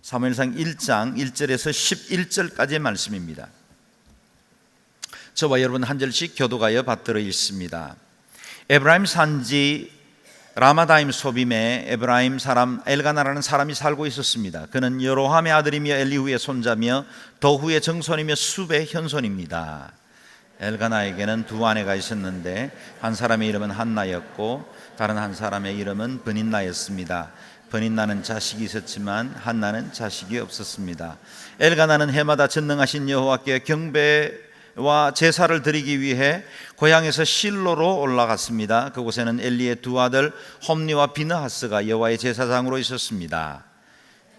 사무엘상 1장 1절에서 11절까지의 말씀입니다. 저와 여러분 한 절씩 교독하여 받들어 읽습니다. 에브라임 산지 라마다임 소빔에 에브라임 사람 엘가나라는 사람이 살고 있었습니다. 그는 여로함의 아들이며 엘리후의 손자며 더후의 정손이며 숲의 현손입니다. 엘가나에게는 두 아내가 있었는데 한 사람의 이름은 한나였고 다른 한 사람의 이름은 브닌나였습니다. 브닌나는 자식이 있었지만 한나는 자식이 없었습니다. 엘가나는 해마다 전능하신 여호와께 경배와 제사를 드리기 위해 고향에서 실로로 올라갔습니다. 그곳에는 엘리의 두 아들 홈니와 비느하스가 여호와의 제사장으로 있었습니다.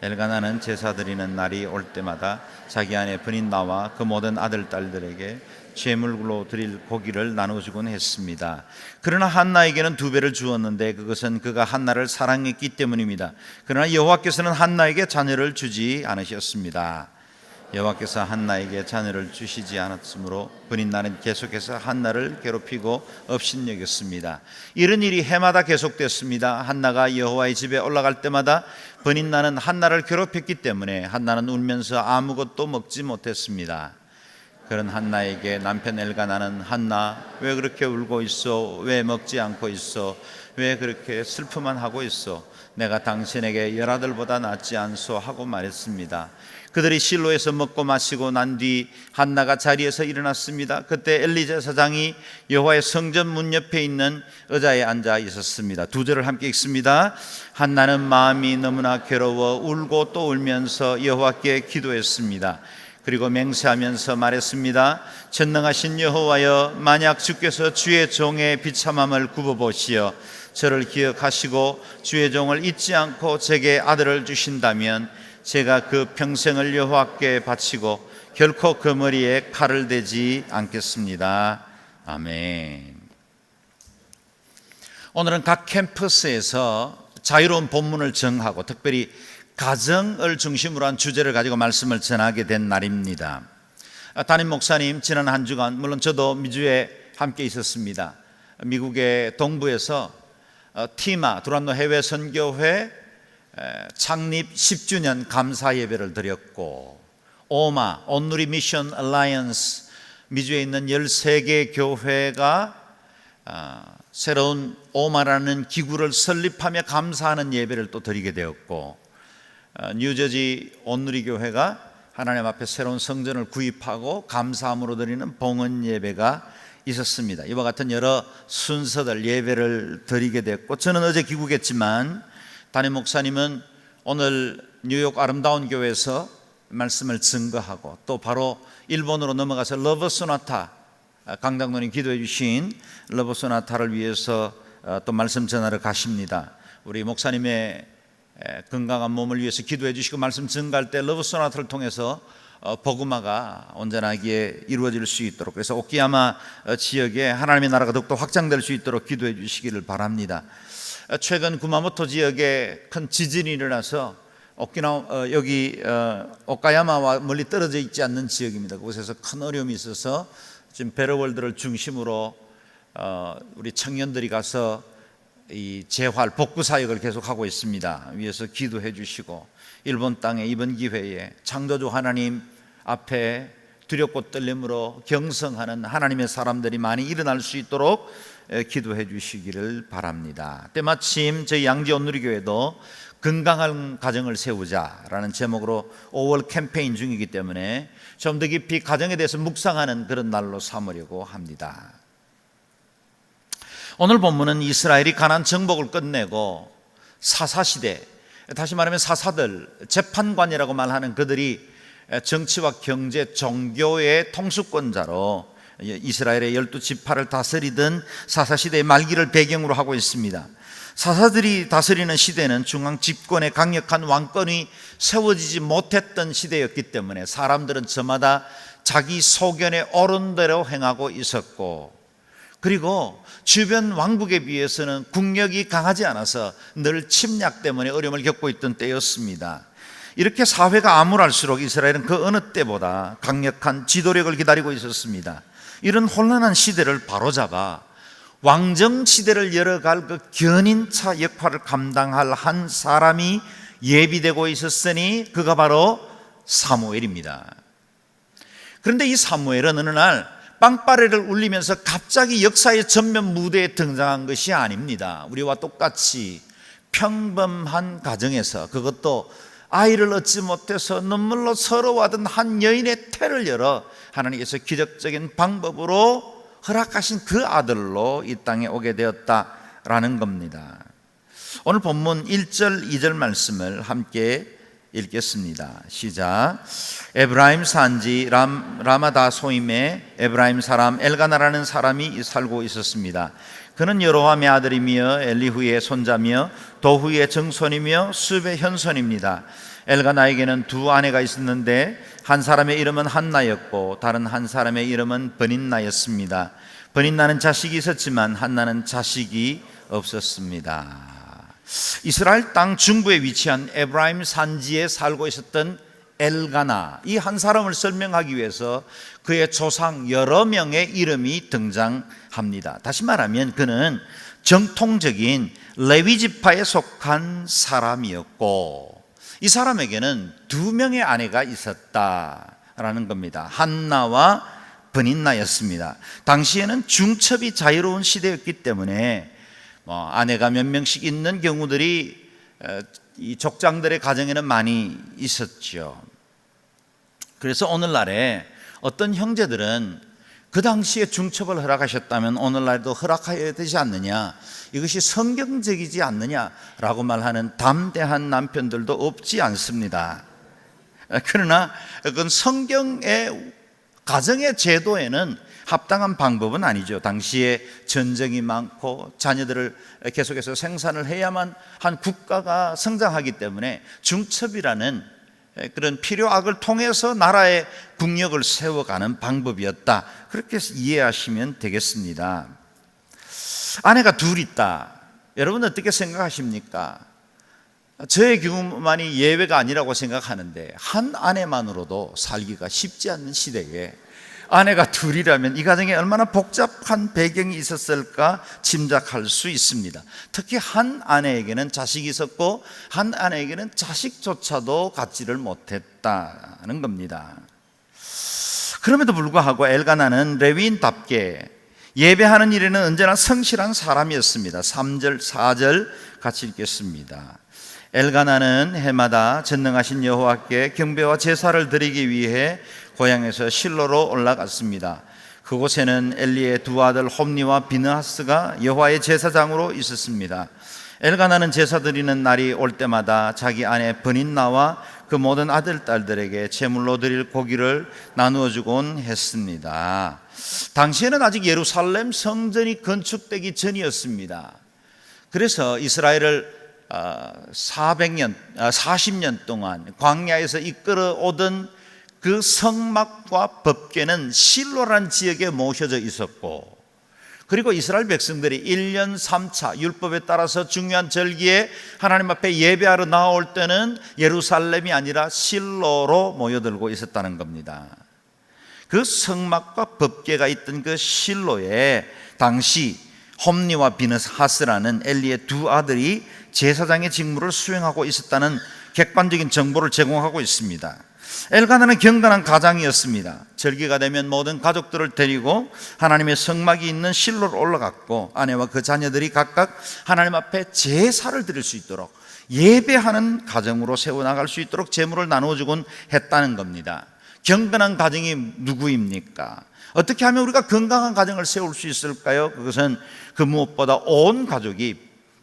엘가나는 제사 드리는 날이 올 때마다 자기 아내 브닌나와 그 모든 아들 딸들에게 제물로 드릴 고기를 나눠주곤 했습니다. 그러나 한나에게는 2배를 주었는데 그것은 그가 한나를 사랑했기 때문입니다. 그러나 여호와께서는 한나에게 자녀를 주지 않으셨습니다. 여호와께서 한나에게 자녀를 주시지 않았으므로 브닌나는 계속해서 한나를 괴롭히고 업신여겼습니다. 이런 일이 해마다 계속됐습니다. 한나가 여호와의 집에 올라갈 때마다 브닌나는 한나를 괴롭혔기 때문에 한나는 울면서 아무것도 먹지 못했습니다. 그런 한나에게 남편 엘가나는 한나 왜 그렇게 울고 있어? 왜 먹지 않고 있어? 왜 그렇게 슬픔만 하고 있어? 내가 당신에게 10아들보다 낫지 않소? 하고 말했습니다. 그들이 실로에서 먹고 마시고 난 뒤 한나가 자리에서 일어났습니다. 그때 엘리 제사장이 여호와의 성전 문 옆에 있는 의자에 앉아 있었습니다. 2절을 함께 읽습니다. 한나는 마음이 너무나 괴로워 울고 또 울면서 여호와께 기도했습니다. 그리고 맹세하면서 말했습니다. 전능하신 여호와여, 만약 주께서 주의 종의 비참함을 굽어보시어 저를 기억하시고 주의 종을 잊지 않고 제게 아들을 주신다면 제가 그 평생을 여호와께 바치고 결코 그 머리에 칼을 대지 않겠습니다. 아멘. 오늘은 각 캠퍼스에서 자유로운 본문을 정하고 특별히 가정을 중심으로 한 주제를 가지고 말씀을 전하게 된 날입니다. 담임 목사님 지난 한 주간 물론 저도 미주에 함께 있었습니다. 미국의 동부에서 티마 두란노 해외 선교회 창립 10주년 감사 예배를 드렸고, 오마 온누리 미션 얼라이언스 미주에 있는 13개 교회가 새로운 오마라는 기구를 설립하며 감사하는 예배를 또 드리게 되었고, 뉴저지 온누리 교회가 하나님 앞에 새로운 성전을 구입하고 감사함으로 드리는 봉헌 예배가 있었습니다. 이와 같은 여러 순서들 예배를 드리게 됐고, 저는 어제 귀국했지만 담임 목사님은 오늘 뉴욕 아름다운 교회에서 말씀을 증거하고 또 바로 일본으로 넘어가서 러브 소나타, 강장로님 기도해 주신 러브 소나타를 위해서 또 말씀 전하러 가십니다. 우리 목사님의 건강한 몸을 위해서 기도해 주시고 말씀 증가할 때 러브 소나타를 통해서 복음화가 온전하게 이루어질 수 있도록, 그래서 오키야마 지역에 하나님의 나라가 더욱더 확장될 수 있도록 기도해 주시기를 바랍니다. 최근 구마모토 지역에 큰 지진이 일어나서 오카야마와 멀리 떨어져 있지 않는 지역입니다. 그곳에서 큰 어려움이 있어서 지금 베러월드를 중심으로 우리 청년들이 가서 이 재활 복구 사역을 계속하고 있습니다. 위에서 기도해 주시고 일본 땅에 이번 기회에 창조주 하나님 앞에 두렵고 떨림으로 경성하는 하나님의 사람들이 많이 일어날 수 있도록 기도해 주시기를 바랍니다. 때마침 저희 양지 온누리교회도 건강한 가정을 세우자라는 제목으로 5월 캠페인 중이기 때문에 좀 더 깊이 가정에 대해서 묵상하는 그런 날로 삼으려고 합니다. 오늘 본문은 이스라엘이 가나안 정복을 끝내고 사사시대, 다시 말하면 사사들, 재판관이라고 말하는 그들이 정치와 경제, 종교의 통수권자로 이스라엘의 12지파를 다스리던 사사시대의 말기를 배경으로 하고 있습니다. 사사들이 다스리는 시대는 중앙 집권의 강력한 왕권이 세워지지 못했던 시대였기 때문에 사람들은 저마다 자기 소견에 옳은 대로 행하고 있었고, 그리고 주변 왕국에 비해서는 국력이 강하지 않아서 늘 침략 때문에 어려움을 겪고 있던 때였습니다. 이렇게 사회가 암울할수록 이스라엘은 그 어느 때보다 강력한 지도력을 기다리고 있었습니다. 이런 혼란한 시대를 바로잡아 왕정 시대를 열어갈 그 견인차 역할을 감당할 한 사람이 예비되고 있었으니 그가 바로 사무엘입니다. 그런데 이 사무엘은 어느 날 빵빠레를 울리면서 갑자기 역사의 전면 무대에 등장한 것이 아닙니다. 우리와 똑같이 평범한 가정에서, 그것도 아이를 얻지 못해서 눈물로 서러워하던 한 여인의 태를 열어 하나님께서 기적적인 방법으로 허락하신 그 아들로 이 땅에 오게 되었다라는 겁니다. 오늘 본문 1절 2절 말씀을 함께 읽겠습니다. 시작. 에브라임 산지 라마다 소임에 에브라임 사람 엘가나라는 사람이 살고 있었습니다. 그는 여로함의 아들이며 엘리후의 손자며 도후의 정손이며 숲의 현손입니다. 엘가나에게는 두 아내가 있었는데 한 사람의 이름은 한나였고 다른 한 사람의 이름은 버닌나였습니다. 버닌나는 자식이 있었지만 한나는 자식이 없었습니다. 이스라엘 땅 중부에 위치한 에브라임 산지에 살고 있었던 엘가나, 이 한 사람을 설명하기 위해서 그의 조상 여러 명의 이름이 등장합니다. 다시 말하면 그는 정통적인 레위 지파에 속한 사람이었고 이 사람에게는 두 명의 아내가 있었다라는 겁니다. 한나와 버닌나였습니다. 당시에는 중첩이 자유로운 시대였기 때문에 아내가 몇 명씩 있는 경우들이 이 족장들의 가정에는 많이 있었죠. 그래서 오늘날에 어떤 형제들은 그 당시에 중첩을 허락하셨다면 오늘날도 허락해야 되지 않느냐, 이것이 성경적이지 않느냐라고 말하는 담대한 남편들도 없지 않습니다. 그러나 그건 성경의 가정의 제도에는 합당한 방법은 아니죠. 당시에 전쟁이 많고 자녀들을 계속해서 생산을 해야만 한 국가가 성장하기 때문에 중첩이라는 그런 필요악을 통해서 나라의 국력을 세워가는 방법이었다, 그렇게 이해하시면 되겠습니다. 아내가 둘 있다. 여러분 어떻게 생각하십니까? 저의 경우만이 예외가 아니라고 생각하는데 한 아내만으로도 살기가 쉽지 않는 시대에 아내가 둘이라면 이 가정에 얼마나 복잡한 배경이 있었을까 짐작할 수 있습니다. 특히 한 아내에게는 자식이 있었고 한 아내에게는 자식조차도 갖지를 못했다는 겁니다. 그럼에도 불구하고 엘가나는 레위인답게 예배하는 일에는 언제나 성실한 사람이었습니다. 3절 4절 같이 읽겠습니다. 엘가나는 해마다 전능하신 여호와께 경배와 제사를 드리기 위해 고향에서 실로로 올라갔습니다. 그곳에는 엘리의 두 아들 홈니와 비느하스가 여호와의 제사장으로 있었습니다. 엘가나는 제사 드리는 날이 올 때마다 자기 아내 버닌나와 그 모든 아들 딸들에게 제물로 드릴 고기를 나누어 주곤 했습니다. 당시에는 아직 예루살렘 성전이 건축되기 전이었습니다. 그래서 이스라엘을 40년 동안 광야에서 이끌어 오던 그 성막과 법궤는 실로라는 지역에 모셔져 있었고, 그리고 이스라엘 백성들이 1년 3차 율법에 따라서 중요한 절기에 하나님 앞에 예배하러 나올 때는 예루살렘이 아니라 실로로 모여들고 있었다는 겁니다. 그 성막과 법궤가 있던 그 실로에 당시 홈니와 비느하스라는 엘리의 두 아들이 제사장의 직무를 수행하고 있었다는 객관적인 정보를 제공하고 있습니다. 엘가나는 경건한 가장이었습니다. 절기가 되면 모든 가족들을 데리고 하나님의 성막이 있는 실로로 올라갔고 아내와 그 자녀들이 각각 하나님 앞에 제사를 드릴 수 있도록 예배하는 가정으로 세워나갈 수 있도록 제물을 나누어주곤 했다는 겁니다. 경건한 가정이 누구입니까? 어떻게 하면 우리가 건강한 가정을 세울 수 있을까요? 그것은 그 무엇보다 온 가족이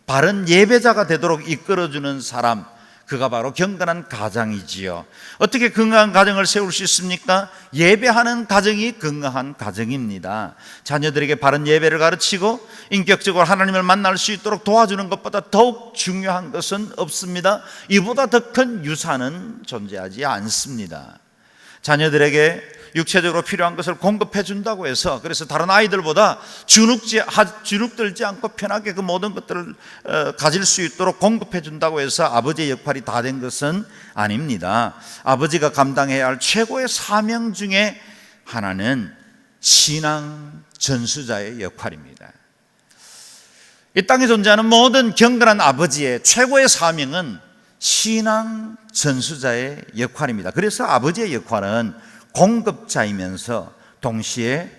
바른 예배자가 되도록 이끌어주는 사람, 그가 바로 경건한 가정이지요. 어떻게 건강한 가정을 세울 수 있습니까? 예배하는 가정이 건강한 가정입니다. 자녀들에게 바른 예배를 가르치고 인격적으로 하나님을 만날 수 있도록 도와주는 것보다 더욱 중요한 것은 없습니다. 이보다 더 큰 유산은 존재하지 않습니다. 자녀들에게 육체적으로 필요한 것을 공급해 준다고 해서 그래서 다른 아이들보다 주눅들지 않고 편하게 그 모든 것들을 가질 수 있도록 공급해 준다고 해서 아버지의 역할이 다 된 것은 아닙니다. 아버지가 감당해야 할 최고의 사명 중에 하나는 신앙 전수자의 역할입니다. 이 땅에 존재하는 모든 경건한 아버지의 최고의 사명은 신앙 전수자의 역할입니다. 그래서 아버지의 역할은 공급자이면서 동시에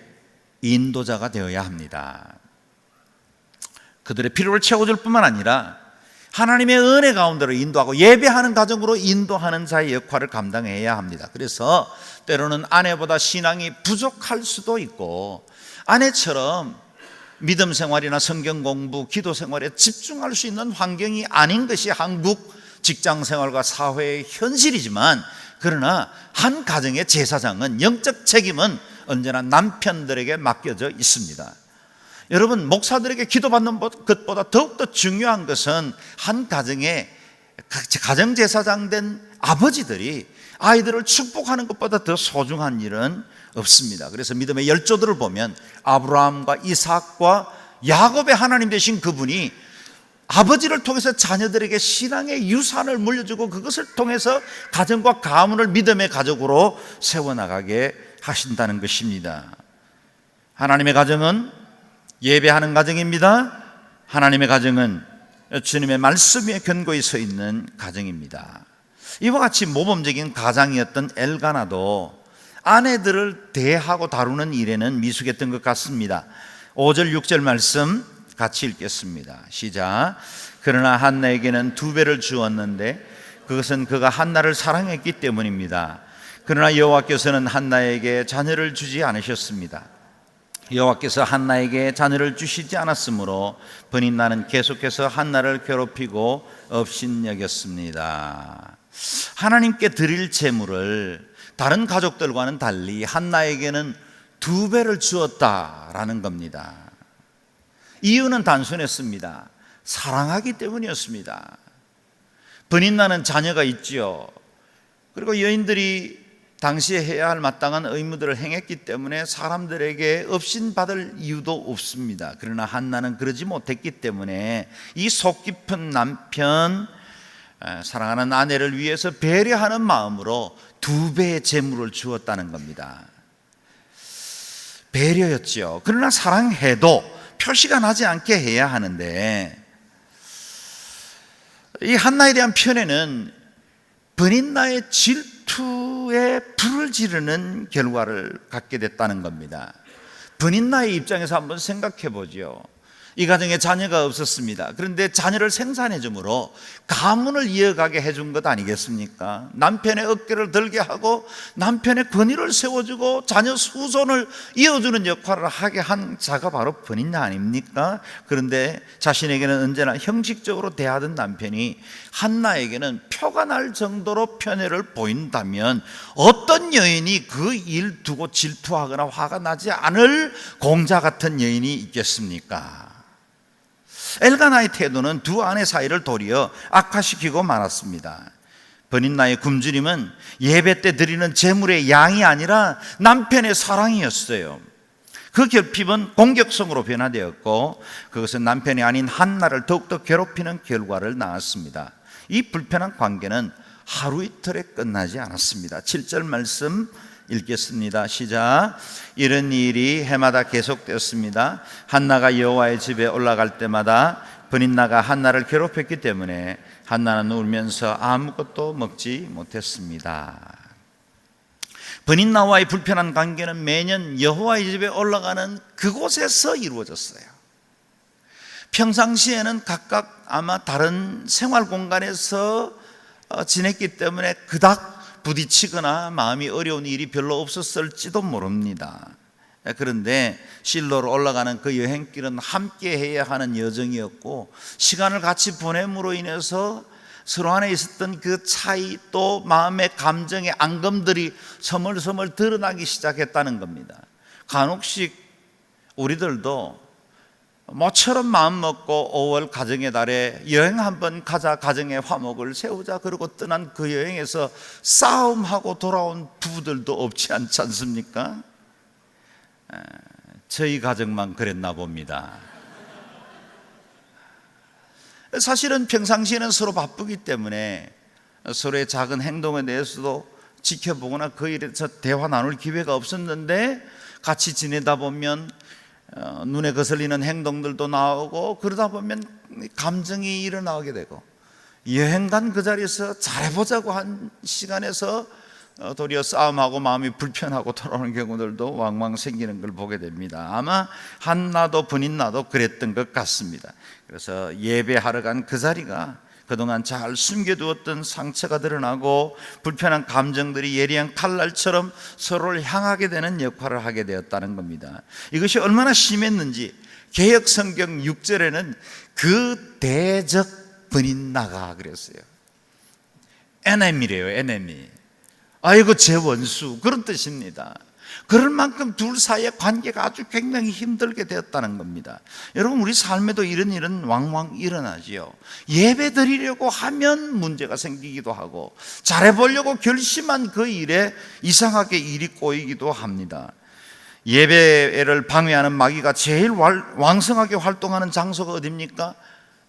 인도자가 되어야 합니다. 그들의 필요를 채워줄 뿐만 아니라 하나님의 은혜 가운데로 인도하고 예배하는 가정으로 인도하는 자의 역할을 감당해야 합니다. 그래서 때로는 아내보다 신앙이 부족할 수도 있고 아내처럼 믿음 생활이나 성경 공부, 기도 생활에 집중할 수 있는 환경이 아닌 것이 한국 직장 생활과 사회의 현실이지만, 그러나 한 가정의 제사장은, 영적 책임은 언제나 남편들에게 맡겨져 있습니다. 여러분, 목사들에게 기도받는 것보다 더욱더 중요한 것은 한 가정의 가정제사장 된 아버지들이 아이들을 축복하는 것보다 더 소중한 일은 없습니다. 그래서 믿음의 열조들을 보면 아브라함과 이삭과 야곱의 하나님 되신 그분이 아버지를 통해서 자녀들에게 신앙의 유산을 물려주고 그것을 통해서 가정과 가문을 믿음의 가족으로 세워나가게 하신다는 것입니다. 하나님의 가정은 예배하는 가정입니다. 하나님의 가정은 주님의 말씀 위에 견고히 서 있는 가정입니다. 이와 같이 모범적인 가장이었던 엘가나도 아내들을 대하고 다루는 일에는 미숙했던 것 같습니다. 5절 6절 말씀 같이 읽겠습니다. 시작. 그러나 한나에게는 2배를 주었는데 그것은 그가 한나를 사랑했기 때문입니다. 그러나 여호와께서는 한나에게 자녀를 주지 않으셨습니다. 여호와께서 한나에게 자녀를 주시지 않았으므로 버닌나는 계속해서 한나를 괴롭히고 업신여겼습니다. 하나님께 드릴 제물을 다른 가족들과는 달리 한나에게는 2배를 주었다라는 겁니다. 이유는 단순했습니다. 사랑하기 때문이었습니다. 버닌나는 자녀가 있지요. 그리고 여인들이 당시에 해야 할 마땅한 의무들을 행했기 때문에 사람들에게 업신받을 이유도 없습니다. 그러나 한나는 그러지 못했기 때문에 이 속 깊은 남편, 사랑하는 아내를 위해서 배려하는 마음으로 2배의 재물을 주었다는 겁니다. 배려였죠. 그러나 사랑해도 표시가 나지 않게 해야 하는데, 이 한나에 대한 편에는 버닌나의 질투에 불을 지르는 결과를 갖게 됐다는 겁니다. 버닌나의 입장에서 한번 생각해 보죠. 이 가정에 자녀가 없었습니다. 그런데 자녀를 생산해 주므로 가문을 이어가게 해준 것 아니겠습니까? 남편의 어깨를 들게 하고 남편의 권위를 세워주고 자녀 후손을 이어주는 역할을 하게 한 자가 바로 버닌나 아닙니까? 그런데 자신에게는 언제나 형식적으로 대하던 남편이 한나에게는 표가 날 정도로 편애를 보인다면 어떤 여인이 그 일 두고 질투하거나 화가 나지 않을 공자 같은 여인이 있겠습니까? 엘가나의 태도는 두 아내 사이를 도리어 악화시키고 말았습니다. 버닌나의 굶주림은 예배 때 드리는 제물의 양이 아니라 남편의 사랑이었어요. 그 결핍은 공격성으로 변화되었고 그것은 남편이 아닌 한나를 더욱더 괴롭히는 결과를 낳았습니다. 이 불편한 관계는 하루 이틀에 끝나지 않았습니다. 7절 말씀 읽겠습니다. 시작. 이런 일이 해마다 계속되었습니다. 한나가 여호와의 집에 올라갈 때마다 버닌나가 한나를 괴롭혔기 때문에 한나는 울면서 아무것도 먹지 못했습니다. 버닌나와의 불편한 관계는 매년 여호와의 집에 올라가는 그곳에서 이루어졌어요. 평상시에는 각각 아마 다른 생활 공간에서 지냈기 때문에 그닥 부딪히거나 마음이 어려운 일이 별로 없었을지도 모릅니다. 그런데 실로로 올라가는 그 여행길은 함께 해야 하는 여정이었고 시간을 같이 보냄으로 인해서 서로 안에 있었던 그 차이 또 마음의 감정의 앙금들이 서물서물 드러나기 시작했다는 겁니다. 간혹씩 우리들도 모처럼 마음 먹고 5월 가정의 달에 여행 한번 가자, 가정의 화목을 세우자 그러고 떠난 그 여행에서 싸움하고 돌아온 부부들도 없지 않지 않습니까? 저희 가정만 그랬나 봅니다. 사실은 평상시에는 서로 바쁘기 때문에 서로의 작은 행동에 대해서도 지켜보거나 그 일에서 대화 나눌 기회가 없었는데 같이 지내다 보면 눈에 거슬리는 행동들도 나오고 그러다 보면 감정이 일어나게 되고 여행 간 그 자리에서 잘해보자고 한 시간에서 도리어 싸움하고 마음이 불편하고 돌아오는 경우들도 왕왕 생기는 걸 보게 됩니다. 아마 한나도 분인나도 그랬던 것 같습니다. 그래서 예배하러 간 그 자리가 그동안 잘 숨겨두었던 상처가 드러나고 불편한 감정들이 예리한 칼날처럼 서로를 향하게 되는 역할을 하게 되었다는 겁니다. 이것이 얼마나 심했는지 개역 성경 6절에는 그 대적 분인나가 그랬어요. 에네미래요, 에네미. 아이고 제 원수, 그런 뜻입니다. 그럴 만큼 둘 사이의 관계가 아주 굉장히 힘들게 되었다는 겁니다. 여러분, 우리 삶에도 이런 일은 왕왕 일어나지요. 예배 드리려고 하면 문제가 생기기도 하고, 잘해보려고 결심한 그 일에 이상하게 일이 꼬이기도 합니다. 예배를 방해하는 마귀가 제일 왕성하게 활동하는 장소가 어디입니까?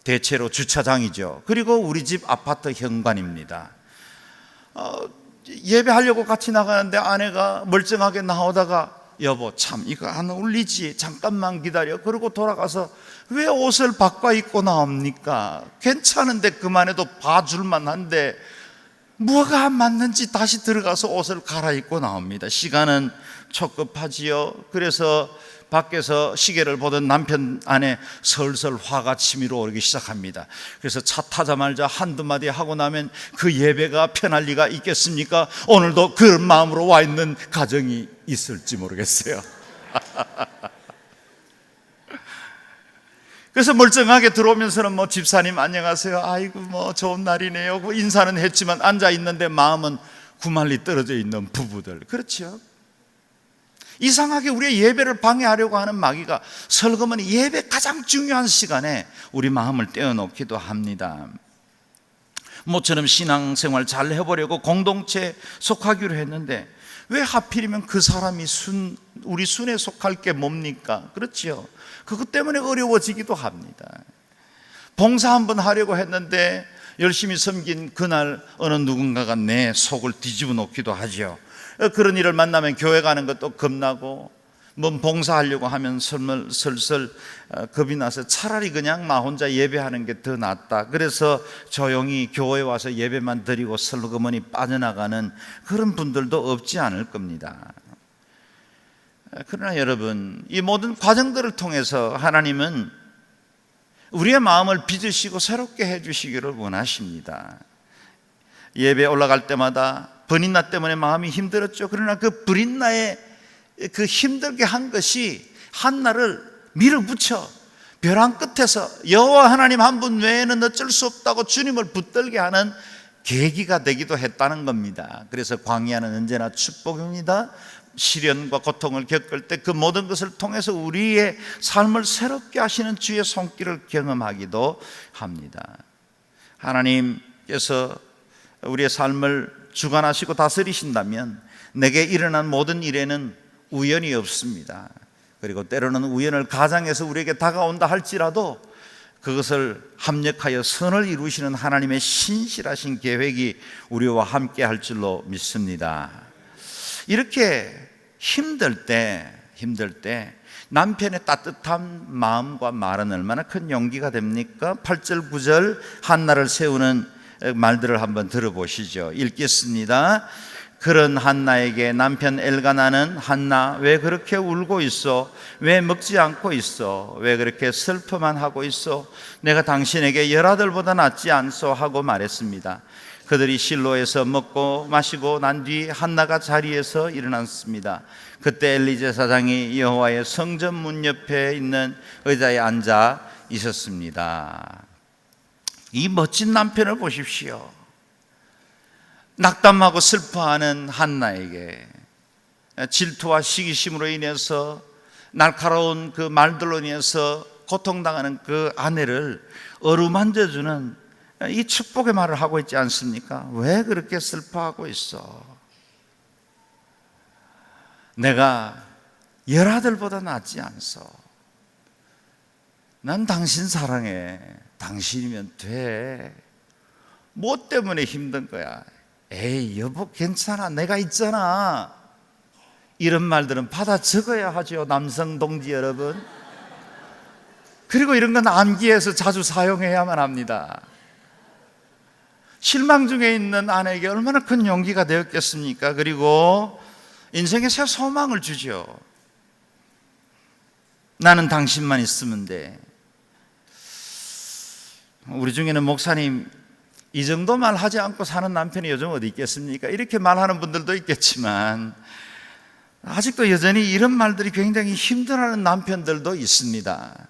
대체로 주차장이죠. 그리고 우리 집 아파트 현관입니다. 예배하려고 같이 나가는데 아내가 멀쩡하게 나오다가 여보 참 이거 안 어울리지, 잠깐만 기다려. 그러고 돌아가서 왜 옷을 바꿔 입고 나옵니까? 괜찮은데 그만해도 봐줄만 한데 뭐가 안 맞는지 다시 들어가서 옷을 갈아입고 나옵니다. 시간은 촉급하지요. 그래서 밖에서 시계를 보던 남편 안에 설설 화가 치밀어 오르기 시작합니다. 그래서 차 타자마자 한두 마디 하고 나면 그 예배가 편할 리가 있겠습니까? 오늘도 그런 마음으로 와 있는 가정이 있을지 모르겠어요. 그래서 멀쩡하게 들어오면서는 뭐 집사님 안녕하세요, 아이고 뭐 좋은 날이네요, 그 인사는 했지만 앉아 있는데 마음은 구만리 떨어져 있는 부부들, 그렇죠? 이상하게 우리의 예배를 방해하려고 하는 마귀가 설거머니 예배 가장 중요한 시간에 우리 마음을 떼어놓기도 합니다. 모처럼 신앙생활 잘 해보려고 공동체에 속하기로 했는데 왜 하필이면 그 사람이 우리 순에 속할 게 뭡니까? 그렇지요. 그것 때문에 어려워지기도 합니다. 봉사 한번 하려고 했는데 열심히 섬긴 그날 어느 누군가가 내 속을 뒤집어 놓기도 하죠. 그런 일을 만나면 교회 가는 것도 겁나고, 뭐 봉사하려고 하면 슬슬 겁이 나서 차라리 그냥 나 혼자 예배하는 게 더 낫다. 그래서 조용히 교회에 와서 예배만 드리고 슬그머니 빠져나가는 그런 분들도 없지 않을 겁니다. 그러나 여러분, 이 모든 과정들을 통해서 하나님은 우리의 마음을 빚으시고 새롭게 해주시기를 원하십니다. 예배 올라갈 때마다 브린나 때문에 마음이 힘들었죠. 그러나 그 브린나의 그 힘들게 한 것이 한나를 밀어붙여 벼랑 끝에서 여호와 하나님 한 분 외에는 어쩔 수 없다고 주님을 붙들게 하는 계기가 되기도 했다는 겁니다. 그래서 광야는 언제나 축복입니다. 시련과 고통을 겪을 때 그 모든 것을 통해서 우리의 삶을 새롭게 하시는 주의 손길을 경험하기도 합니다. 하나님께서 우리의 삶을 주관하시고 다스리신다면 내게 일어난 모든 일에는 우연이 없습니다. 그리고 때로는 우연을 가장해서 우리에게 다가온다 할지라도 그것을 합력하여 선을 이루시는 하나님의 신실하신 계획이 우리와 함께 할 줄로 믿습니다. 이렇게 힘들 때 남편의 따뜻한 마음과 말은 얼마나 큰 용기가 됩니까? 8절 9절 한나를 세우는 말들을 한번 들어보시죠. 읽겠습니다. 그런 한나에게 남편 엘가나는 한나 왜 그렇게 울고 있어? 왜 먹지 않고 있어? 왜 그렇게 슬퍼만 하고 있어? 내가 당신에게 열아들보다 낫지 않소? 하고 말했습니다. 그들이 실로에서 먹고 마시고 난 뒤 한나가 자리에서 일어났습니다. 그때 엘리제 사장이 여호와의 성전 문 옆에 있는 의자에 앉아 있었습니다. 이 멋진 남편을 보십시오. 낙담하고 슬퍼하는 한나에게 질투와 시기심으로 인해서 날카로운 그 말들로 인해서 고통당하는 그 아내를 어루만져주는 이 축복의 말을 하고 있지 않습니까? 왜 그렇게 슬퍼하고 있어? 내가 열아들보다 낫지 않소? 난 당신 사랑해. 당신이면 돼. 뭐 때문에 힘든 거야? 에이 여보 괜찮아, 내가 있잖아. 이런 말들은 받아 적어야 하죠, 남성 동지 여러분. 그리고 이런 건 암기해서 자주 사용해야만 합니다. 실망 중에 있는 아내에게 얼마나 큰 용기가 되었겠습니까? 그리고 인생에 새 소망을 주죠. 나는 당신만 있으면 돼. 우리 중에는 목사님, 이 정도 말 하지 않고 사는 남편이 요즘 어디 있겠습니까? 이렇게 말하는 분들도 있겠지만 아직도 여전히 이런 말들이 굉장히 힘들어하는 남편들도 있습니다.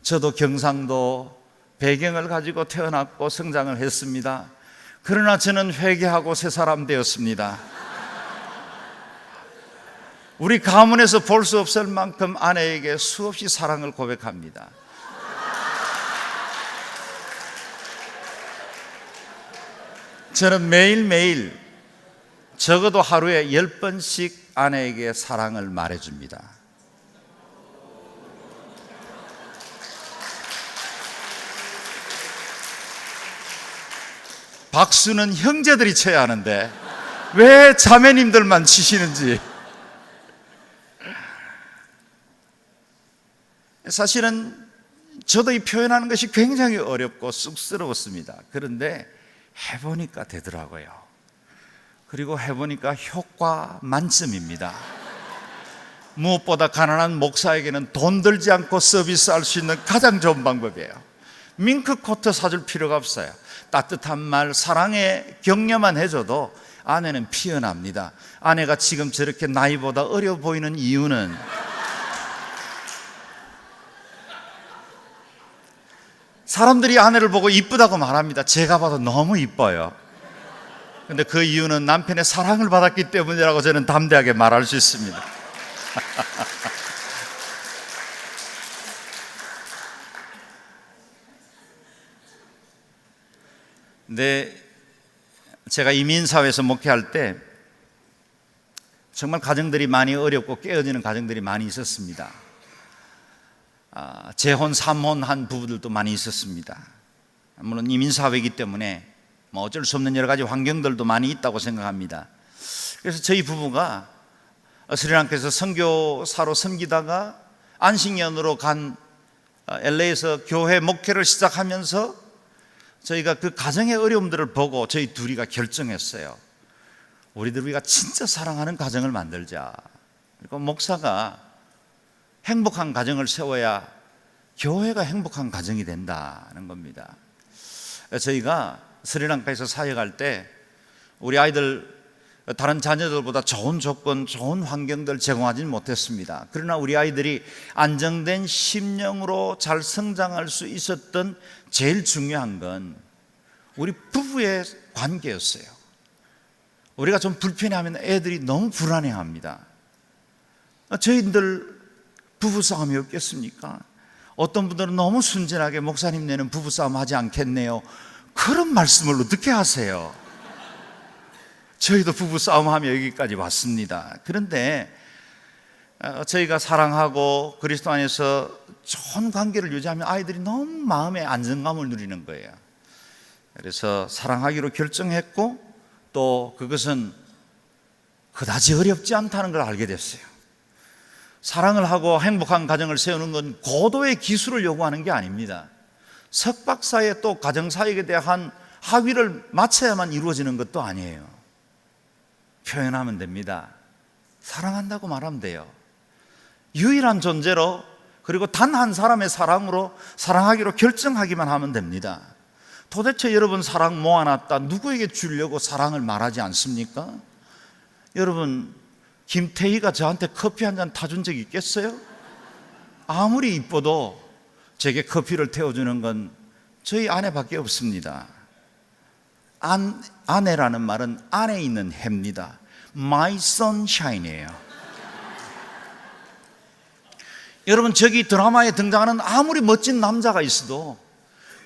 저도 경상도 배경을 가지고 태어났고 성장을 했습니다. 그러나 저는 회개하고 새 사람 되었습니다. 우리 가문에서 볼 수 없을 만큼 아내에게 수없이 사랑을 고백합니다. 저는 매일매일 적어도 하루에 10번씩 아내에게 사랑을 말해줍니다. 박수는 형제들이 쳐야 하는데 왜 자매님들만 치시는지. 사실은 저도 이 표현하는 것이 굉장히 어렵고 쑥스러웠습니다. 그런데 해보니까 되더라고요. 그리고 해보니까 효과 만점입니다. 무엇보다 가난한 목사에게는 돈 들지 않고 서비스할 수 있는 가장 좋은 방법이에요. 밍크코트 사줄 필요가 없어요. 따뜻한 말, 사랑의 격려만 해줘도 아내는 피어납니다. 아내가 지금 저렇게 나이보다 어려 보이는 이유는 사람들이 아내를 보고 이쁘다고 말합니다. 제가 봐도 너무 이뻐요. 근데 그 이유는 남편의 사랑을 받았기 때문이라고 저는 담대하게 말할 수 있습니다. 근데 제가 이민사회에서 목회할 때 정말 가정들이 많이 어렵고 깨어지는 가정들이 많이 있었습니다. 재혼, 삼혼한 부부들도 많이 있었습니다. 물론 이민사회이기 때문에 뭐 어쩔 수 없는 여러 가지 환경들도 많이 있다고 생각합니다. 그래서 저희 부부가 스리랑카에서 선교사로 섬기다가 안식년으로 간 LA에서 교회 목회를 시작하면서 저희가 그 가정의 어려움들을 보고 저희 둘이가 결정했어요. 우리가 진짜 사랑하는 가정을 만들자. 그리고 목사가 행복한 가정을 세워야 교회가 행복한 가정이 된다는 겁니다. 저희가 스리랑카에서 사역할 때 우리 아이들 다른 자녀들보다 좋은 조건, 좋은 환경들 제공하지는 못했습니다. 그러나 우리 아이들이 안정된 심령으로 잘 성장할 수 있었던 제일 중요한 건 우리 부부의 관계였어요. 우리가 좀 불편해하면 애들이 너무 불안해합니다. 저희들 부부싸움이 없겠습니까? 어떤 분들은 너무 순진하게 목사님네는 부부싸움 하지 않겠네요. 그런 말씀을 어떻게 하세요? 저희도 부부싸움하며 여기까지 왔습니다. 그런데 저희가 사랑하고 그리스도 안에서 좋은 관계를 유지하면 아이들이 너무 마음의 안정감을 누리는 거예요. 그래서 사랑하기로 결정했고 또 그것은 그다지 어렵지 않다는 걸 알게 됐어요. 사랑을 하고 행복한 가정을 세우는 건 고도의 기술을 요구하는 게 아닙니다. 석박사의 또 가정사역에 대한 학위를 마쳐야만 이루어지는 것도 아니에요. 표현하면 됩니다. 사랑한다고 말하면 돼요. 유일한 존재로 그리고 단 한 사람의 사랑으로 사랑하기로 결정하기만 하면 됩니다. 도대체 여러분 사랑 모아놨다 누구에게 주려고 사랑을 말하지 않습니까? 여러분 김태희가 저한테 커피 한 잔 타준 적이 있겠어요? 아무리 이뻐도 제게 커피를 태워주는 건 저희 아내밖에 없습니다. 아내라는 말은 안에 있는 해입니다. My sunshine이에요. 여러분 저기 드라마에 등장하는 아무리 멋진 남자가 있어도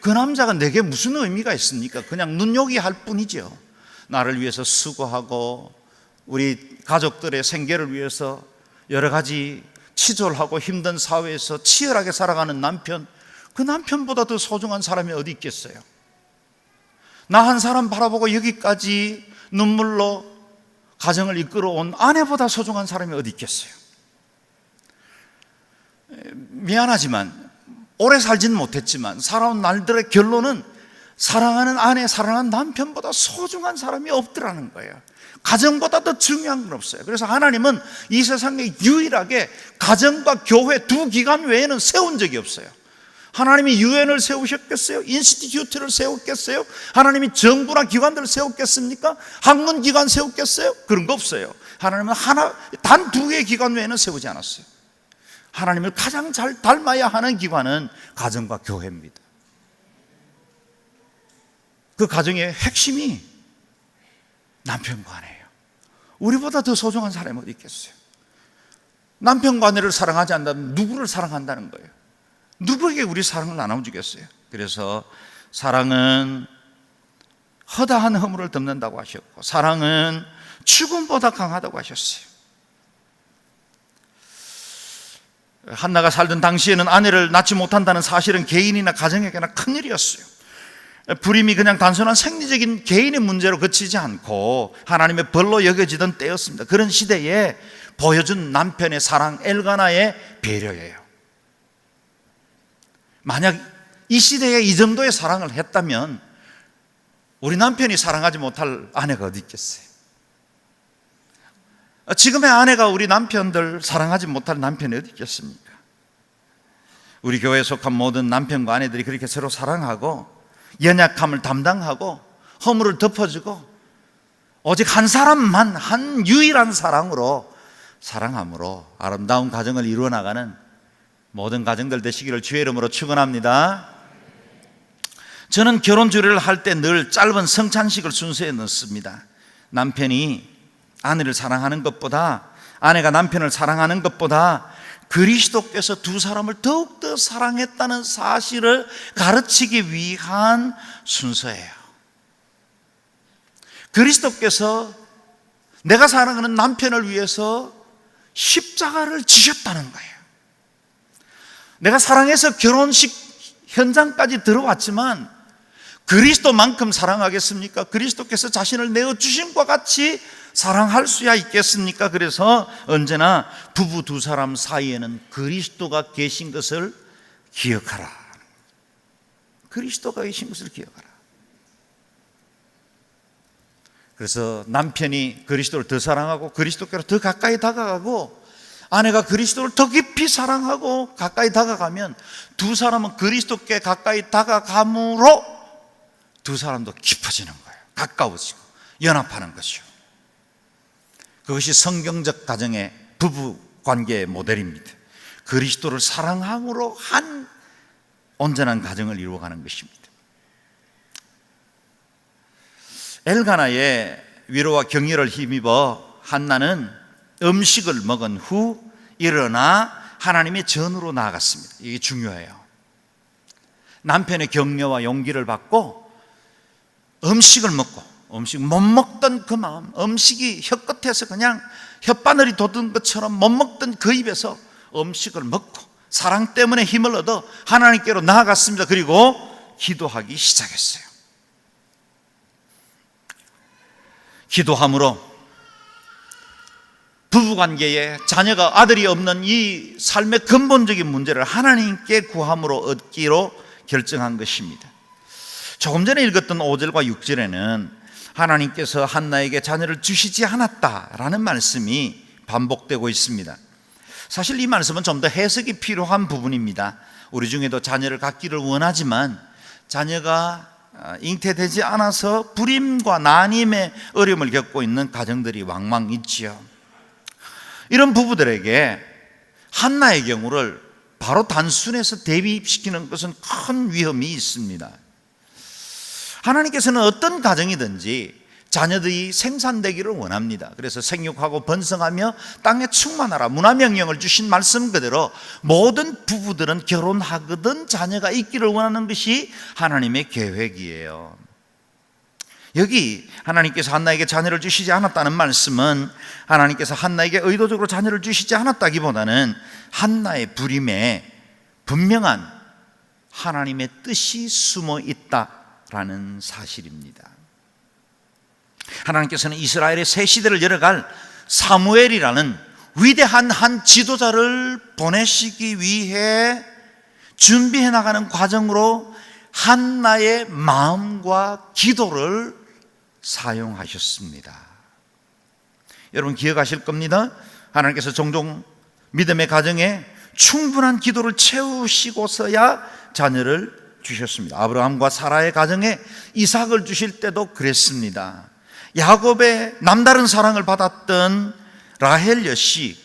그 남자가 내게 무슨 의미가 있습니까? 그냥 눈요기 할 뿐이죠. 나를 위해서 수고하고 우리 가족들의 생계를 위해서 여러 가지 치졸하고 힘든 사회에서 치열하게 살아가는 남편, 그 남편보다 더 소중한 사람이 어디 있겠어요? 나 한 사람 바라보고 여기까지 눈물로 가정을 이끌어온 아내보다 소중한 사람이 어디 있겠어요? 미안하지만 오래 살지는 못했지만 살아온 날들의 결론은 사랑하는 아내, 사랑하는 남편보다 소중한 사람이 없더라는 거예요. 가정보다 더 중요한 건 없어요. 그래서 하나님은 이 세상에 유일하게 가정과 교회 두 기관 외에는 세운 적이 없어요. 하나님이 유엔을 세우셨겠어요? 인스티튜트를 세웠겠어요? 하나님이 정부나 기관들을 세웠겠습니까? 학문기관 세웠겠어요? 그런 거 없어요. 하나님은 단 두 개의 기관 외에는 세우지 않았어요. 하나님을 가장 잘 닮아야 하는 기관은 가정과 교회입니다. 그 가정의 핵심이 남편과 아내예요. 우리보다 더 소중한 사람이 어디 있겠어요? 남편과 아내를 사랑하지 않는다면 누구를 사랑한다는 거예요? 누구에게 우리 사랑을 나눠주겠어요? 그래서 사랑은 허다한 허물을 덮는다고 하셨고, 사랑은 죽음보다 강하다고 하셨어요. 한나가 살던 당시에는 아내를 낳지 못한다는 사실은 개인이나 가정에게나 큰일이었어요. 불임이 그냥 단순한 생리적인 개인의 문제로 그치지 않고 하나님의 벌로 여겨지던 때였습니다. 그런 시대에 보여준 남편의 사랑, 엘가나의 배려예요. 만약 이 시대에 이 정도의 사랑을 했다면 우리 남편이 사랑하지 못할 아내가 어디 있겠어요? 지금의 아내가 우리 남편들 사랑하지 못할 남편이 어디 있겠습니까? 우리 교회에 속한 모든 남편과 아내들이 그렇게 서로 사랑하고 연약함을 담당하고 허물을 덮어주고 오직 한 사람만, 한 유일한 사랑함으로 아름다운 가정을 이루어 나가는 모든 가정들 되시기를 주의 이름으로 축원합니다. 저는 결혼 주례를 할 때 늘 짧은 성찬식을 순서에 넣습니다. 남편이 아내를 사랑하는 것보다, 아내가 남편을 사랑하는 것보다 그리스도께서 두 사람을 더욱더 사랑했다는 사실을 가르치기 위한 순서예요. 그리스도께서 내가 사랑하는 남편을 위해서 십자가를 지셨다는 거예요. 내가 사랑해서 결혼식 현장까지 들어왔지만 그리스도만큼 사랑하겠습니까? 그리스도께서 자신을 내어주심과 같이 사랑할 수야 있겠습니까? 그래서 언제나 부부 두 사람 사이에는 그리스도가 계신 것을 기억하라. 그리스도가 계신 것을 기억하라. 그래서 남편이 그리스도를 더 사랑하고 그리스도께로 더 가까이 다가가고 아내가 그리스도를 더 깊이 사랑하고 가까이 다가가면 두 사람은 그리스도께 가까이 다가감으로 두 사람도 깊어지는 거예요. 가까워지고 연합하는 것이요. 그것이 성경적 가정의 부부 관계의 모델입니다. 그리스도를 사랑함으로 한 온전한 가정을 이루어가는 것입니다. 엘가나의 위로와 격려를 힘입어 한나는 음식을 먹은 후 일어나 하나님의 전으로 나아갔습니다. 이게 중요해요. 남편의 격려와 용기를 받고 음식을 먹고, 음식 못 먹던 그 마음, 음식이 혀끝에서 그냥 혓바늘이 돋은 것처럼 못 먹던 그 입에서 음식을 먹고 사랑 때문에 힘을 얻어 하나님께로 나아갔습니다. 그리고 기도하기 시작했어요. 기도함으로 부부관계에 자녀가 아들이 없는 이 삶의 근본적인 문제를 하나님께 구함으로 얻기로 결정한 것입니다. 조금 전에 읽었던 5절과 6절에는 하나님께서 한나에게 자녀를 주시지 않았다라는 말씀이 반복되고 있습니다. 사실 이 말씀은 좀 더 해석이 필요한 부분입니다. 우리 중에도 자녀를 갖기를 원하지만 자녀가 잉태되지 않아서 불임과 난임의 어려움을 겪고 있는 가정들이 왕왕 있지요. 이런 부부들에게 한나의 경우를 바로 단순해서 대비시키는 것은 큰 위험이 있습니다. 하나님께서는 어떤 가정이든지 자녀들이 생산되기를 원합니다. 그래서 생육하고 번성하며 땅에 충만하라 문화명령을 주신 말씀 그대로 모든 부부들은 결혼하거든 자녀가 있기를 원하는 것이 하나님의 계획이에요. 여기 하나님께서 한나에게 자녀를 주시지 않았다는 말씀은 하나님께서 한나에게 의도적으로 자녀를 주시지 않았다기보다는 한나의 불임에 분명한 하나님의 뜻이 숨어 있다라는 사실입니다. 하나님께서는 이스라엘의 새 시대를 열어갈 사무엘이라는 위대한 한 지도자를 보내시기 위해 준비해 나가는 과정으로 한나의 마음과 기도를 사용하셨습니다. 여러분 기억하실 겁니다. 하나님께서 종종 믿음의 가정에 충분한 기도를 채우시고서야 자녀를 주셨습니다. 아브라함과 사라의 가정에 이삭을 주실 때도 그랬습니다. 야곱의 남다른 사랑을 받았던 라헬 역시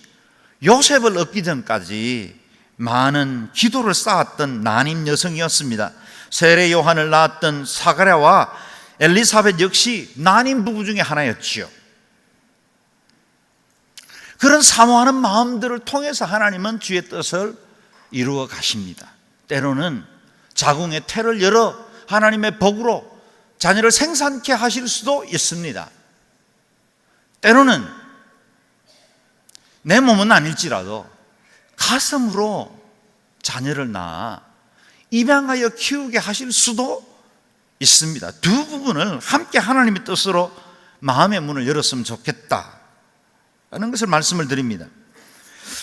요셉을 얻기 전까지 많은 기도를 쌓았던 난임 여성이었습니다. 세례 요한을 낳았던 사가랴와 엘리사벳 역시 난임 부부 중에 하나였지요. 그런 사모하는 마음들을 통해서 하나님은 주의 뜻을 이루어 가십니다. 때로는 자궁의 태를 열어 하나님의 복으로 자녀를 생산케 하실 수도 있습니다. 때로는 내 몸은 아닐지라도 가슴으로 자녀를 낳아 입양하여 키우게 하실 수도 있습니다. 두 부분을 함께 하나님의 뜻으로 마음의 문을 열었으면 좋겠다 하는 것을 말씀을 드립니다.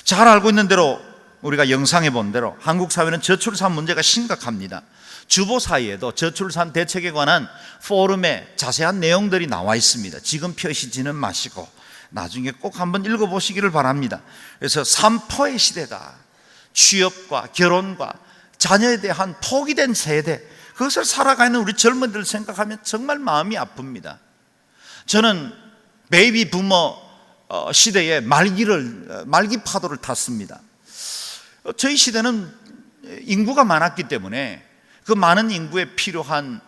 잘 알고 있는 대로 우리가 영상에 본 대로 한국 사회는 저출산 문제가 심각합니다. 주보 사이에도 저출산 대책에 관한 포럼에 자세한 내용들이 나와 있습니다. 지금 펴시지는 마시고 나중에 꼭 한번 읽어보시기를 바랍니다. 그래서 3포의 시대다. 취업과 결혼과 자녀에 대한 포기된 세대, 그것을 살아가는 우리 젊은이들 생각하면 정말 마음이 아픕니다. 저는 베이비 부머 시대의 말기 파도를 탔습니다. 저희 시대는 인구가 많았기 때문에 그 많은 인구에 필요한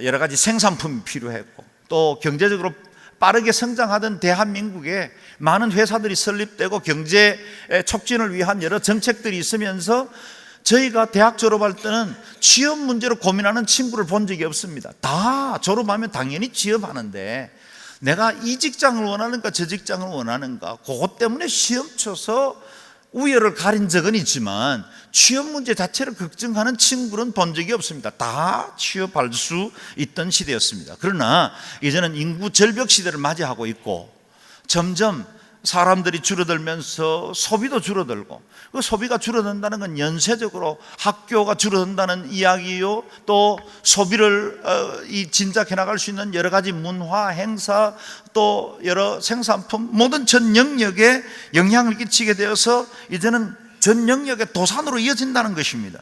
여러 가지 생산품이 필요했고, 또 경제적으로 빠르게 성장하던 대한민국에 많은 회사들이 설립되고 경제 촉진을 위한 여러 정책들이 있으면서 저희가 대학 졸업할 때는 취업 문제로 고민하는 친구를 본 적이 없습니다. 다 졸업하면 당연히 취업하는데 내가 이 직장을 원하는가 저 직장을 원하는가 그것 때문에 시험 쳐서 우열을 가린 적은 있지만 취업 문제 자체를 걱정하는 친구는 본 적이 없습니다. 다 취업할 수 있던 시대였습니다. 그러나 이제는 인구 절벽 시대를 맞이하고 있고 점점 사람들이 줄어들면서 소비도 줄어들고, 그 소비가 줄어든다는 건 연쇄적으로 학교가 줄어든다는 이야기요, 또 소비를 진작해 나갈 수 있는 여러 가지 문화, 행사, 또 여러 생산품, 모든 전 영역에 영향을 끼치게 되어서 이제는 전 영역의 도산으로 이어진다는 것입니다.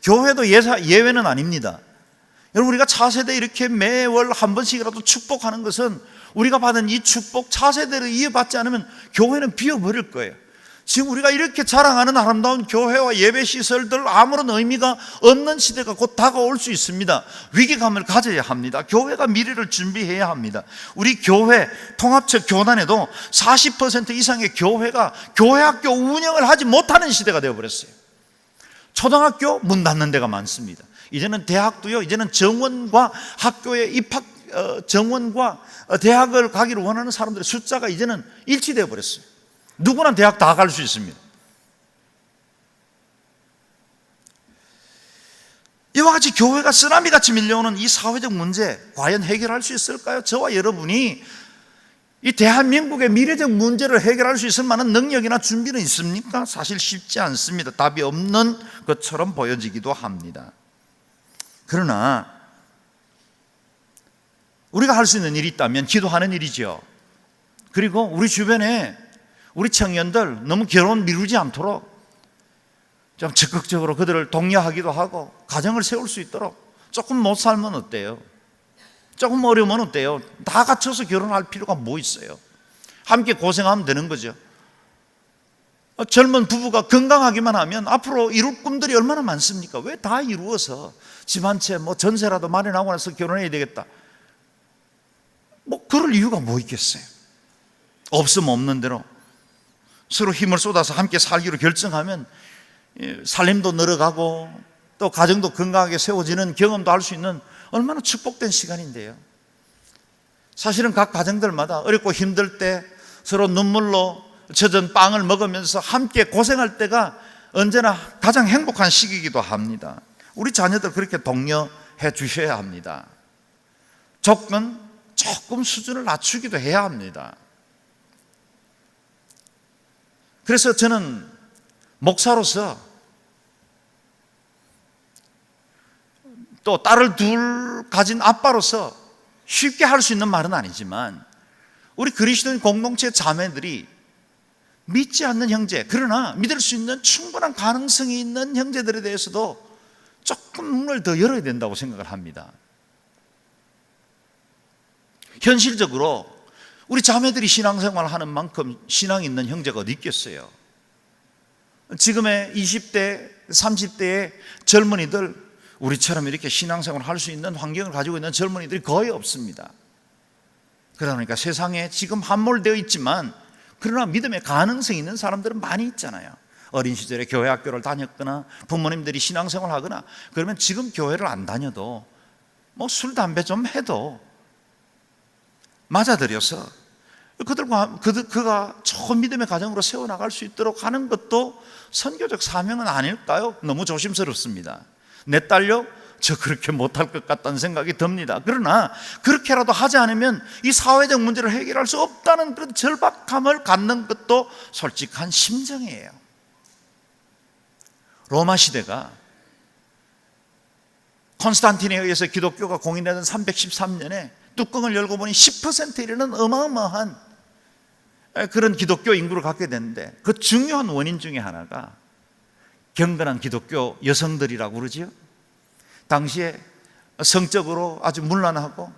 교회도 예외는 아닙니다. 여러분, 우리가 차세대 이렇게 매월 한 번씩이라도 축복하는 것은 우리가 받은 이 축복 차세대로 이어받지 않으면 교회는 비어버릴 거예요. 지금 우리가 이렇게 자랑하는 아름다운 교회와 예배시설들 아무런 의미가 없는 시대가 곧 다가올 수 있습니다. 위기감을 가져야 합니다. 교회가 미래를 준비해야 합니다. 우리 교회 통합적 교단에도 40% 이상의 교회가 교회학교 운영을 하지 못하는 시대가 되어버렸어요. 초등학교 문 닫는 데가 많습니다. 이제는 대학도요, 이제는 정원과 학교에 입학 정원과 대학을 가기를 원하는 사람들의 숫자가 이제는 일치되어 버렸어요. 누구나 대학 다 갈 수 있습니다. 이와 같이 교회가 쓰나미같이 밀려오는 이 사회적 문제 과연 해결할 수 있을까요? 저와 여러분이 이 대한민국의 미래적 문제를 해결할 수 있을 만한 능력이나 준비는 있습니까? 사실 쉽지 않습니다. 답이 없는 것처럼 보여지기도 합니다. 그러나 우리가 할 수 있는 일이 있다면 기도하는 일이죠. 그리고 우리 주변에 우리 청년들 너무 결혼 미루지 않도록 좀 적극적으로 그들을 독려하기도 하고 가정을 세울 수 있도록 조금 못 살면 어때요? 조금 어려우면 어때요? 다 갖춰서 결혼할 필요가 뭐 있어요? 함께 고생하면 되는 거죠. 젊은 부부가 건강하기만 하면 앞으로 이룰 꿈들이 얼마나 많습니까? 왜 다 이루어서 집 한 채 뭐 전세라도 마련하고 나서 결혼해야 되겠다, 뭐 그럴 이유가 뭐 있겠어요? 없으면 없는 대로 서로 힘을 쏟아서 함께 살기로 결정하면 살림도 늘어가고 또 가정도 건강하게 세워지는 경험도 할 수 있는 얼마나 축복된 시간인데요. 사실은 각 가정들마다 어렵고 힘들 때 서로 눈물로 젖은 빵을 먹으면서 함께 고생할 때가 언제나 가장 행복한 시기이기도 합니다. 우리 자녀들 그렇게 독려해 주셔야 합니다. 조금 수준을 낮추기도 해야 합니다. 그래서 저는 목사로서 또 딸을 둘 가진 아빠로서 쉽게 할 수 있는 말은 아니지만, 우리 그리스도인 공동체 자매들이 믿지 않는 형제, 그러나 믿을 수 있는 충분한 가능성이 있는 형제들에 대해서도 조금 문을 더 열어야 된다고 생각을 합니다. 현실적으로 우리 자매들이 신앙생활을 하는 만큼 신앙이 있는 형제가 어디 있겠어요? 지금의 20대, 30대의 젊은이들, 우리처럼 이렇게 신앙생활을 할 수 있는 환경을 가지고 있는 젊은이들이 거의 없습니다. 그러니까 세상에 지금 함몰되어 있지만, 그러나 믿음의 가능성이 있는 사람들은 많이 있잖아요. 어린 시절에 교회 학교를 다녔거나 부모님들이 신앙생활을 하거나, 그러면 지금 교회를 안 다녀도 뭐 술, 담배 좀 해도 맞아들여서 그가 좋은 믿음의 가정으로 세워나갈 수 있도록 하는 것도 선교적 사명은 아닐까요? 너무 조심스럽습니다. 내 딸요? 저 그렇게 못할 것 같다는 생각이 듭니다. 그러나 그렇게라도 하지 않으면 이 사회적 문제를 해결할 수 없다는 그런 절박함을 갖는 것도 솔직한 심정이에요. 로마 시대가 콘스탄틴에 의해서 기독교가 공인되던 313년에 뚜껑을 열고 보니 10%에 이르는 어마어마한 그런 기독교 인구를 갖게 됐는데, 그 중요한 원인 중에 하나가 경건한 기독교 여성들이라고 그러지요. 당시에 성적으로 아주 문란하고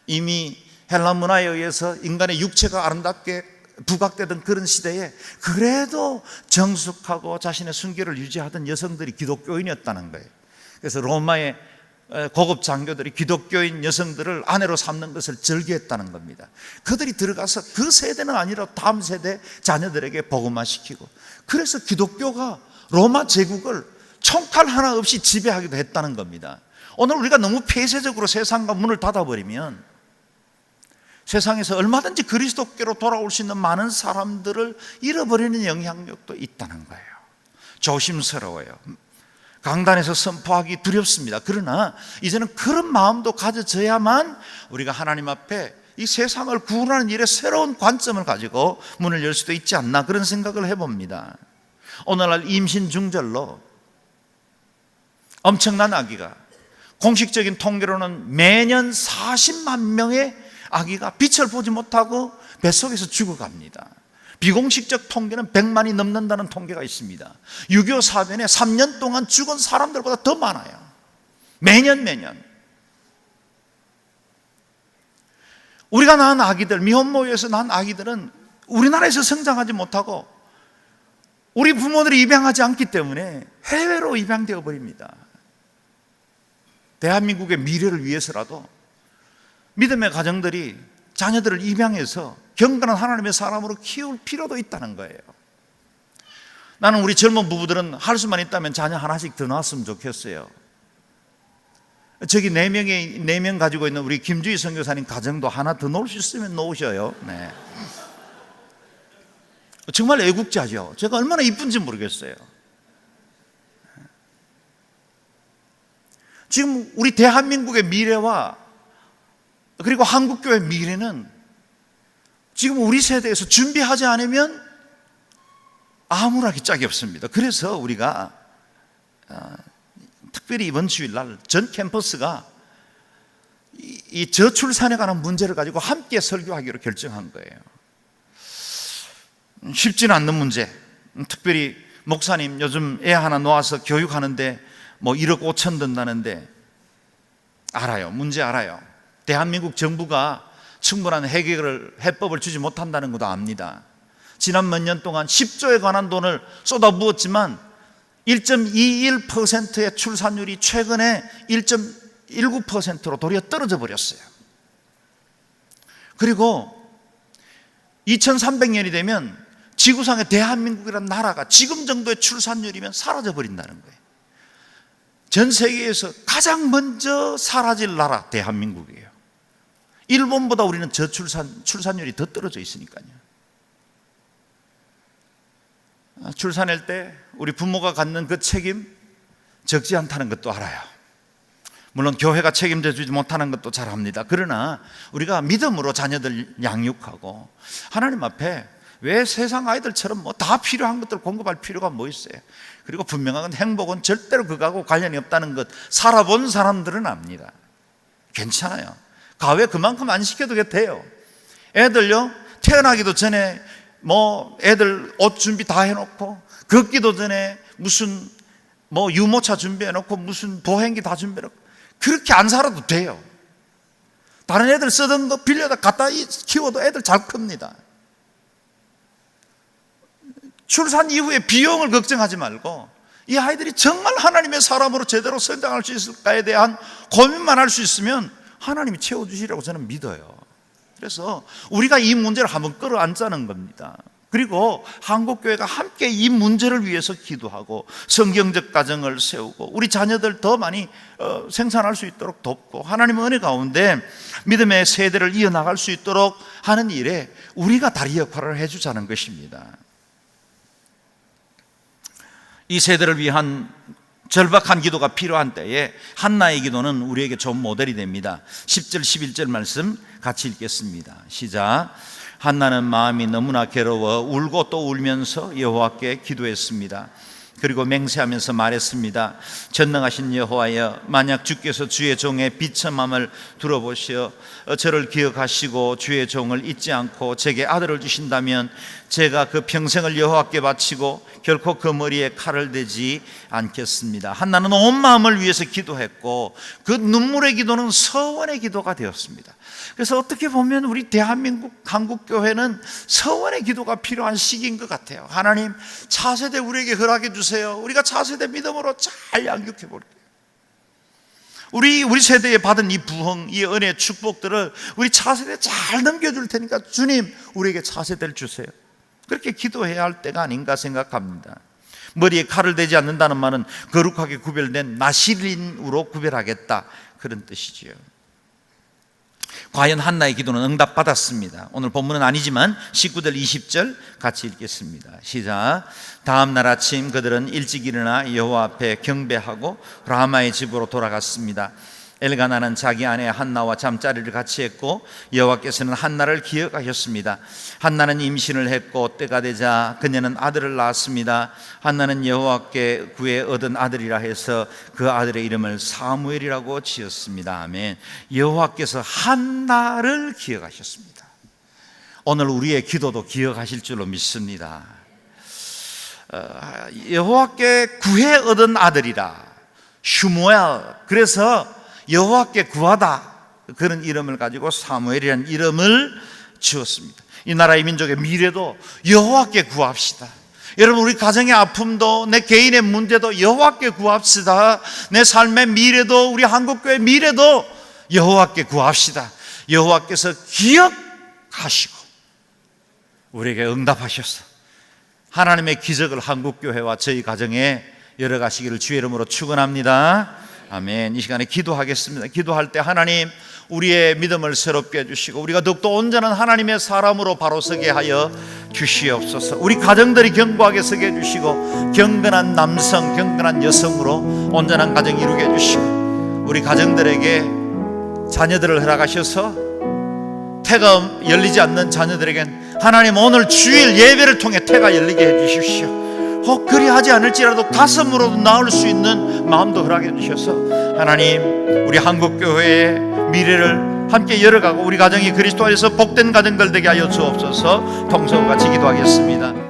이미 헬라 문화에 의해서 인간의 육체가 아름답게 부각되던 그런 시대에 그래도 정숙하고 자신의 순결을 유지하던 여성들이 기독교인이었다는 거예요. 그래서 로마의 고급 장교들이 기독교인 여성들을 아내로 삼는 것을 즐겨했다는 겁니다. 그들이 들어가서 그 세대는 아니라 다음 세대 자녀들에게 복음화시키고, 그래서 기독교가 로마 제국을 총칼 하나 없이 지배하기도 했다는 겁니다. 오늘 우리가 너무 폐쇄적으로 세상과 문을 닫아버리면 세상에서 얼마든지 그리스도께로 돌아올 수 있는 많은 사람들을 잃어버리는 영향력도 있다는 거예요. 조심스러워요. 강단에서 선포하기 두렵습니다. 그러나 이제는 그런 마음도 가져져야만 우리가 하나님 앞에 이 세상을 구원하는 일에 새로운 관점을 가지고 문을 열 수도 있지 않나, 그런 생각을 해봅니다. 오늘날 임신 중절로 엄청난 아기가, 공식적인 통계로는 매년 40만 명의 아기가 빛을 보지 못하고 뱃속에서 죽어갑니다. 비공식적 통계는 100만이 넘는다는 통계가 있습니다. 6.25 사변에 3년 동안 죽은 사람들보다 더 많아요. 매년. 우리가 낳은 아기들, 미혼모유에서 낳은 아기들은 우리나라에서 성장하지 못하고 우리 부모들이 입양하지 않기 때문에 해외로 입양되어 버립니다. 대한민국의 미래를 위해서라도 믿음의 가정들이 자녀들을 입양해서 경건한 하나님의 사람으로 키울 필요도 있다는 거예요. 나는 우리 젊은 부부들은 할 수만 있다면 자녀 하나씩 더 낳았으면 좋겠어요. 저기 4명 가지고 있는 우리 김주희 선교사님 가정도 하나 더 놓을 수 있으면 놓으셔요. 네. 정말 애국자죠. 제가 얼마나 이쁜지 모르겠어요. 지금 우리 대한민국의 미래와 그리고 한국교회의 미래는 지금 우리 세대에서 준비하지 않으면 아무렇게 짝이 없습니다. 그래서 우리가 특별히 이번 주일날 전 캠퍼스가 이 저출산에 관한 문제를 가지고 함께 설교하기로 결정한 거예요. 쉽지는 않는 문제. 특별히 목사님 요즘 애 하나 놓아서 교육하는데 뭐 1억 5천 든다는데, 알아요. 문제 알아요. 대한민국 정부가 충분한 해법을 주지 못한다는 것도 압니다. 지난 몇 년 동안 10조에 관한 돈을 쏟아부었지만 1.21%의 출산율이 최근에 1.19%로 도리어 떨어져 버렸어요. 그리고 2300년이 되면 지구상의 대한민국이라는 나라가 지금 정도의 출산율이면 사라져 버린다는 거예요. 전 세계에서 가장 먼저 사라질 나라 대한민국이에요. 일본보다 우리는 출산율이 더 떨어져 있으니까요. 출산할 때 우리 부모가 갖는 그 책임 적지 않다는 것도 알아요. 물론 교회가 책임져 주지 못하는 것도 잘 압니다. 그러나 우리가 믿음으로 자녀들 양육하고 하나님 앞에 왜 세상 아이들처럼 뭐 다 필요한 것들 공급할 필요가 뭐 있어요? 그리고 분명한 건 행복은 절대로 그거하고 관련이 없다는 것 살아본 사람들은 압니다. 괜찮아요. 가회 그만큼 안 시켜도 돼요. 애들요, 태어나기도 전에 뭐 애들 옷 준비 다 해놓고, 걷기도 전에 무슨 뭐 유모차 준비해놓고, 무슨 보행기 다 준비해놓고, 그렇게 안 살아도 돼요. 다른 애들 쓰던 거 빌려다 갖다 키워도 애들 잘 큽니다. 출산 이후에 비용을 걱정하지 말고 이 아이들이 정말 하나님의 사람으로 제대로 성장할 수 있을까에 대한 고민만 할 수 있으면 하나님이 채워주시라고 저는 믿어요. 그래서 우리가 이 문제를 한번 끌어안자는 겁니다. 그리고 한국교회가 함께 이 문제를 위해서 기도하고 성경적 가정을 세우고 우리 자녀들 더 많이 생산할 수 있도록 돕고 하나님의 은혜 가운데 믿음의 세대를 이어나갈 수 있도록 하는 일에 우리가 다리 역할을 해주자는 것입니다. 이 세대를 위한 절박한 기도가 필요한 때에 한나의 기도는 우리에게 좋은 모델이 됩니다. 10절 11절 말씀 같이 읽겠습니다. 시작. 한나는 마음이 너무나 괴로워 울고 또 울면서 여호와께 기도했습니다. 그리고 맹세하면서 말했습니다. 전능하신 여호와여, 만약 주께서 주의 종의 비참함을 들어보시어 저를 기억하시고 주의 종을 잊지 않고 제게 아들을 주신다면 제가 그 평생을 여호와께 바치고 결코 그 머리에 칼을 대지 않겠습니다. 한나는 온 마음을 위해서 기도했고 그 눈물의 기도는 서원의 기도가 되었습니다. 그래서 어떻게 보면 우리 대한민국 한국교회는 서원의 기도가 필요한 시기인 것 같아요. 하나님, 차세대 우리에게 허락해 주세요. 우리가 차세대 믿음으로 잘 양육해 볼게요. 우리 세대에 받은 이 부흥, 이 은혜, 축복들을 우리 차세대 잘 넘겨줄 테니까 주님, 우리에게 차세대를 주세요. 그렇게 기도해야 할 때가 아닌가 생각합니다. 머리에 칼을 대지 않는다는 말은 거룩하게 구별된 나실인으로 구별하겠다, 그런 뜻이지요. 과연 한나의 기도는 응답받았습니다. 오늘 본문은 아니지만 19절 20절 같이 읽겠습니다. 시작. 다음 날 아침 그들은 일찍 일어나 여호와 앞에 경배하고 라마의 집으로 돌아갔습니다. 엘가나는 자기 아내 한나와 잠자리를 같이 했고 여호와께서는 한나를 기억하셨습니다. 한나는 임신을 했고 때가 되자 그녀는 아들을 낳았습니다. 한나는 여호와께 구해 얻은 아들이라 해서 그 아들의 이름을 사무엘이라고 지었습니다. 아멘. 여호와께서 한나를 기억하셨습니다. 오늘 우리의 기도도 기억하실 줄로 믿습니다. 여호와께 구해 얻은 아들이라, 슈무엘, 그래서 여호와께 구하다, 그런 이름을 가지고 사무엘이라는 이름을 지었습니다. 이 나라의 민족의 미래도 여호와께 구합시다. 여러분, 우리 가정의 아픔도 내 개인의 문제도 여호와께 구합시다. 내 삶의 미래도, 우리 한국교회의 미래도 여호와께 구합시다. 여호와께서 기억하시고 우리에게 응답하셔서 하나님의 기적을 한국교회와 저희 가정에 열어가시기를 주의 이름으로 축원합니다. 아멘. 이 시간에 기도하겠습니다. 기도할 때 하나님, 우리의 믿음을 새롭게 해주시고 우리가 더욱더 온전한 하나님의 사람으로 바로 서게 하여 주시옵소서. 우리 가정들이 견고하게 서게 해주시고 경건한 남성, 경건한 여성으로 온전한 가정 이루게 해주시고 우리 가정들에게 자녀들을 허락하셔서 태가 열리지 않는 자녀들에겐 하나님 오늘 주일 예배를 통해 태가 열리게 해주십시오. 혹 그리하지 않을지라도 가슴으로도 나올 수 있는 마음도 허락해 주셔서 하나님, 우리 한국교회의 미래를 함께 열어가고 우리 가정이 그리스도 안에서 복된 가정들 되게 하여 주옵소서. 동서같이 기도하겠습니다.